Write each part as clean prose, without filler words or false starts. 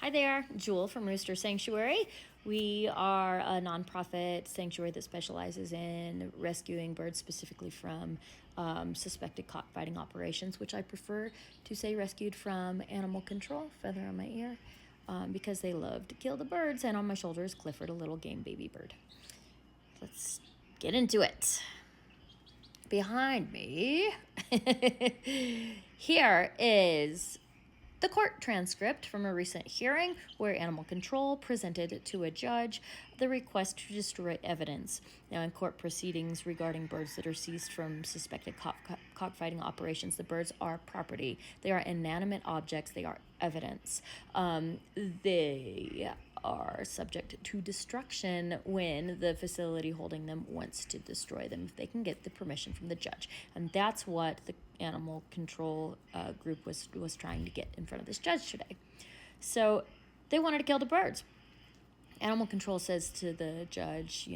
Hi there, Jewel from Rooster Sanctuary. We are a nonprofit sanctuary that specializes in rescuing birds specifically from suspected cockfighting operations, which I prefer to say rescued from animal control, feather on my ear, because they love to kill the birds. And on my shoulder is Clifford, a little game baby bird. Let's get into it. Behind me, here is the court transcript from a recent hearing where animal control presented to a judge the request to destroy evidence. Now, in court proceedings regarding birds that are seized from suspected cockfighting operations, the birds are property. They are inanimate objects. They are evidence. They are subject to destruction when the facility holding them wants to destroy them, if they can get the permission from the judge. And that's what the animal control group was trying to get in front of this judge today. So they wanted to kill the birds. Animal control says to the judge,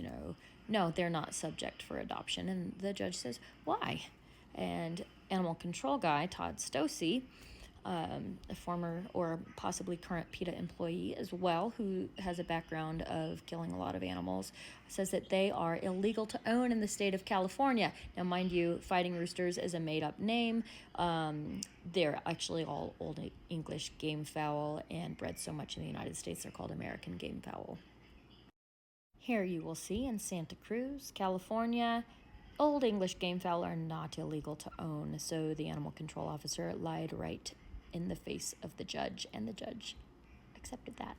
no, they're not subject for adoption. And the judge says, why? And animal control guy, Todd Stosey, a former or possibly current PETA employee as well, who has a background of killing a lot of animals, says that they are illegal to own in the state of California. Now, mind you, fighting roosters is a made-up name. They're actually all Old English game fowl and bred so much in the United States they're called American game fowl. Here you will see in Santa Cruz, California, Old English game fowl are not illegal to own, so the animal control officer lied right in the face of the judge, and the judge accepted that.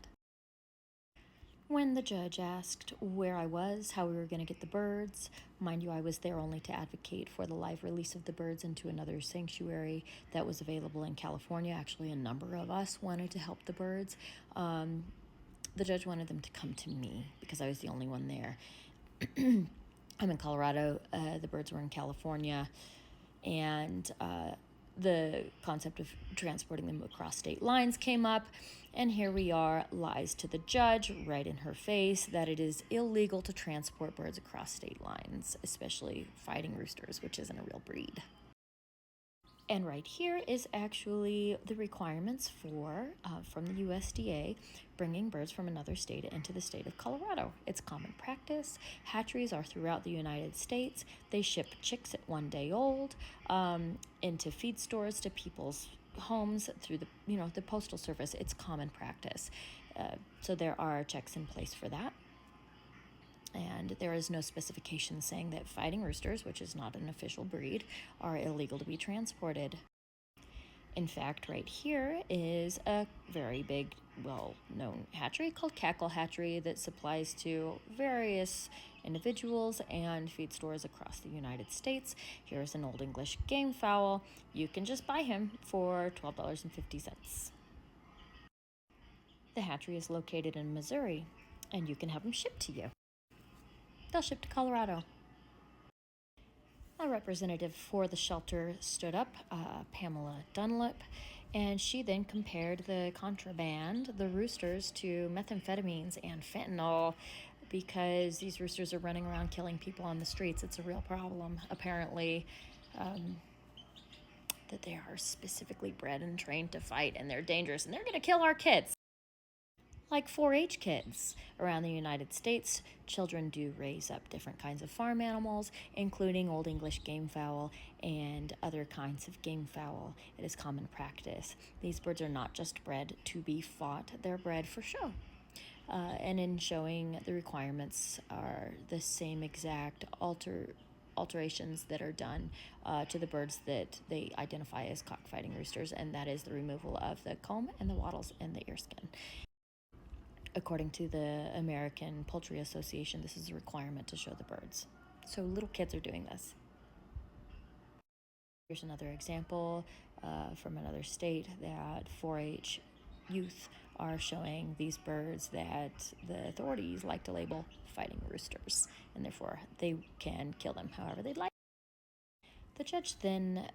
When the judge asked where I was, how we were going to get the birds, mind you, I was there only to advocate for the live release of the birds into another sanctuary that was available in California. Actually, a number of us wanted to help the birds. The judge wanted them to come to me because I was the only one there. I'm in Colorado. The birds were in California, and the concept of transporting them across state lines came up, and here we are, lies to the judge right in her face that it is illegal to transport birds across state lines, especially fighting roosters, which isn't a real breed. And right here is actually the requirements from the USDA bringing birds from another state into the state of Colorado. It's common practice. Hatcheries are throughout the United States. They ship chicks at 1 day old into feed stores to people's homes through the postal service. It's common practice. So there are checks in place for that. And there is no specification saying that fighting roosters, which is not an official breed, are illegal to be transported. In fact, right here is a very big, well-known hatchery called Cackle Hatchery that supplies to various individuals and feed stores across the United States. Here's an Old English game fowl. You can just buy him for $12.50. The hatchery is located in Missouri, and you can have him shipped to you. They'll ship to Colorado. A representative for the shelter stood up, Pamela Dunlap, and she then compared the contraband, the roosters, to methamphetamines and fentanyl because these roosters are running around killing people on the streets. It's a real problem, apparently, that they are specifically bred and trained to fight, and they're dangerous, and they're going to kill our kids. Like 4-H kids around the United States, children do raise up different kinds of farm animals, including Old English game fowl and other kinds of game fowl. It is common practice. These birds are not just bred to be fought, they're bred for show. And in showing, the requirements are the same exact alterations that are done to the birds that they identify as cockfighting roosters, and that is the removal of the comb and the wattles and the ear skin. According to the American Poultry Association, this is a requirement to show the birds. So little kids are doing this. Here's another example from another state that 4-H youth are showing these birds that the authorities like to label fighting roosters, and therefore they can kill them however they'd like. The judge then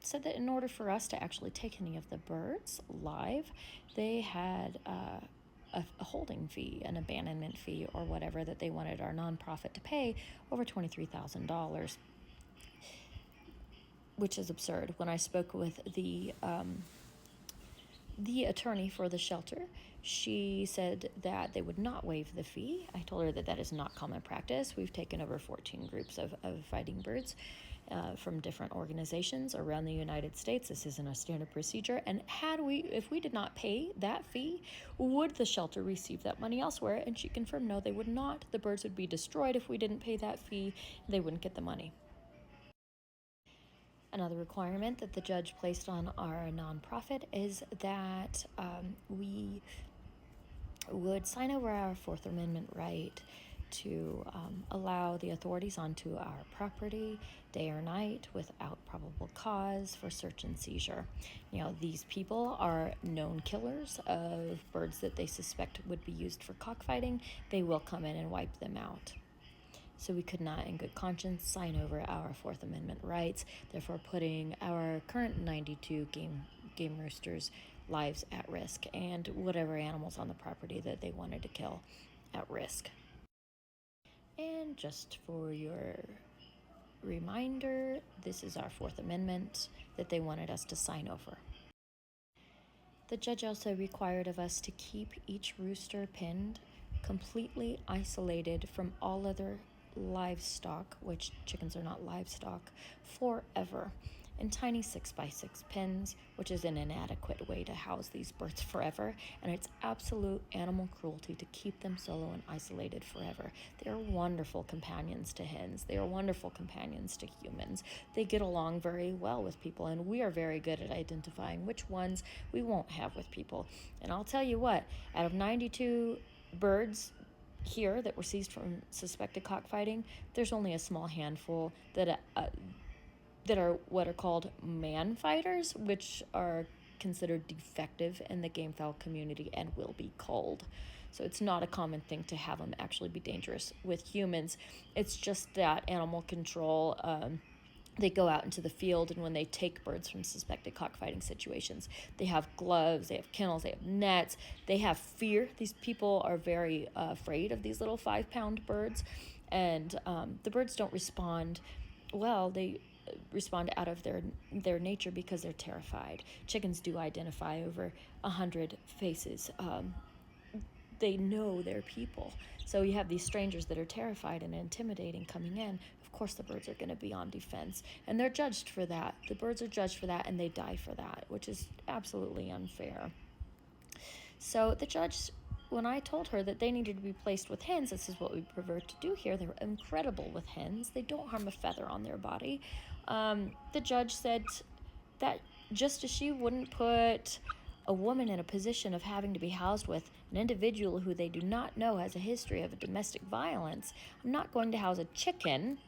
said that in order for us to actually take any of the birds live, they had a holding fee, an abandonment fee, or whatever that they wanted our nonprofit to pay, over $23,000, which is absurd. When I spoke with the the attorney for the shelter, she said that they would not waive the fee. I told her that that is not common practice. We've taken over 14 groups of fighting birds from different organizations around the United States. This isn't a standard procedure. And if we did not pay that fee, would the shelter receive that money elsewhere? And she confirmed, no, they would not. The birds would be destroyed if we didn't pay that fee. They wouldn't get the money. Another requirement that the judge placed on our nonprofit is that we would sign over our Fourth Amendment right to allow the authorities onto our property day or night without probable cause for search and seizure. You know, these people are known killers of birds that they suspect would be used for cockfighting. They will come in and wipe them out. So we could not, in good conscience, sign over our Fourth Amendment rights, therefore putting our current 92 game roosters' lives at risk, and whatever animals on the property that they wanted to kill at risk. And just for your reminder, this is our Fourth Amendment that they wanted us to sign over. The judge also required of us to keep each rooster pinned completely isolated from all other livestock, which chickens are not livestock, forever, in tiny 6x6 pens, which is an inadequate way to house these birds forever, and it's absolute animal cruelty to keep them solo and isolated forever. They are wonderful companions to hens. They are wonderful companions to humans. They get along very well with people, and we are very good at identifying which ones we won't have with people. And I'll tell you what, out of 92 birds here that were seized from suspected cockfighting, there's only a small handful that are what are called man fighters, which are considered defective in the gamefowl community and will be culled. So it's not a common thing to have them actually be dangerous with humans. It's just that animal control, they go out into the field, and when they take birds from suspected cockfighting situations, they have gloves, they have kennels, they have nets, they have fear. These people are very afraid of these little 5-pound birds, and the birds don't respond well. They respond out of their nature because they're terrified. Chickens do identify over 100 faces. They know they're people. So you have these strangers that are terrified and intimidating coming in. Of course, the birds are going to be on defense, and they're judged for that. The birds are judged for that, and they die for that, which is absolutely unfair. So the judge, when I told her that they needed to be placed with hens, this is what we prefer to do here. They're incredible with hens. They don't harm a feather on their body. The judge said that just as she wouldn't put a woman in a position of having to be housed with an individual who they do not know has a history of domestic violence, I'm not going to house a chicken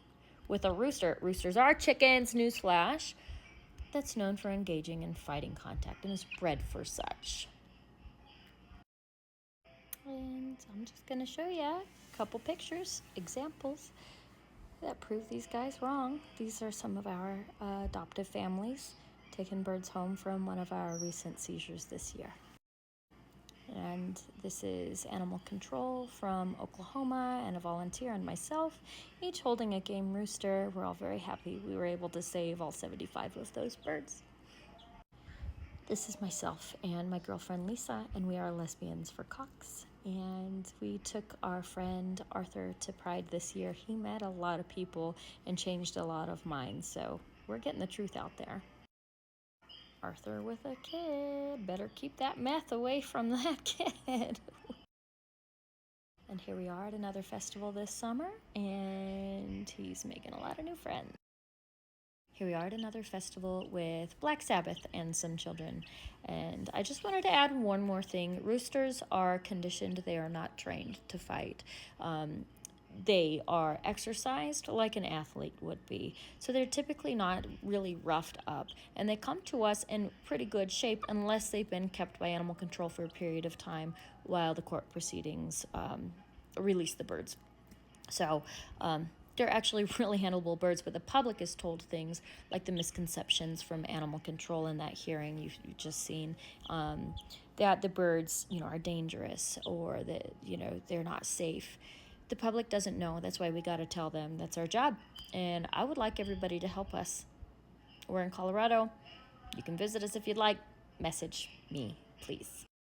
with a rooster. Roosters are chickens, newsflash, that's known for engaging in fighting contact and is bred for such. And I'm just going to show you a couple pictures, examples that prove these guys wrong. These are some of our adoptive families taking birds home from one of our recent seizures this year. And this is animal control from Oklahoma and a volunteer and myself, each holding a game rooster. We're all very happy we were able to save all 75 of those birds. This is myself and my girlfriend Lisa, and we are lesbians for cocks. And we took our friend Arthur to Pride this year. He met a lot of people and changed a lot of minds, so we're getting the truth out there. Arthur with a kid. Better keep that meth away from that kid. And here we are at another festival this summer, and he's making a lot of new friends. Here we are at another festival with Black Sabbath and some children. And I just wanted to add one more thing. Roosters are conditioned. They are not trained to fight. They are exercised like an athlete would be. So they're typically not really roughed up. And they come to us in pretty good shape unless they've been kept by animal control for a period of time while the court proceedings release the birds. So they're actually really handleable birds, but the public is told things like the misconceptions from animal control in that hearing you've just seen, that the birds, are dangerous, or that, they're not safe. The public doesn't know. That's why we got to tell them. That's our job. And I would like everybody to help us. We're in Colorado. You can visit us if you'd like. Message me. please.